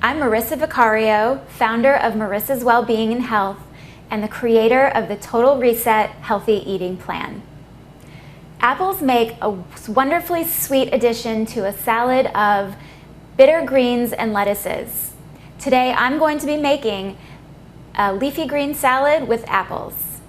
I'm Marissa Vicario, founder of Marissa's Wellbeing and Health and the creator of the Total Reset Healthy Eating Plan. Apples make a wonderfully sweet addition to a salad of bitter greens and lettuces. Today I'm going to be making a leafy green salad with apples.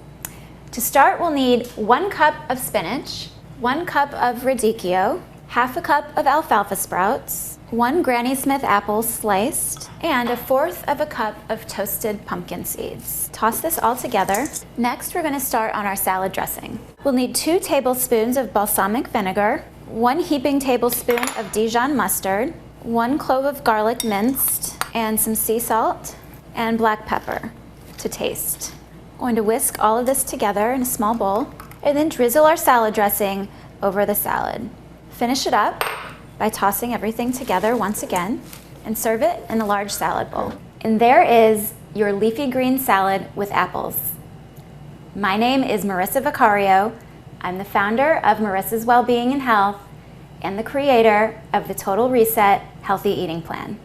To start, we'll need 1 cup of spinach, 1 cup of radicchio, half a cup of alfalfa sprouts, 1 Granny Smith apple sliced, and 1/4 cup of toasted pumpkin seeds. Toss this all together. Next, we're going to start on our salad dressing. We'll need 2 tablespoons of balsamic vinegar, 1 heaping tablespoon of Dijon mustard, 1 clove of garlic minced, and some sea salt and black pepper to taste. I'm going to whisk all of this together in a small bowl and then drizzle our salad dressing over the salad. Finish it up by tossing everything together once again and serve it in a large salad bowl. And there is your leafy green salad with apples. My name is Marissa Vicario. I'm the founder of Marissa's Wellbeing and Health and the creator of the Total Reset Healthy Eating Plan.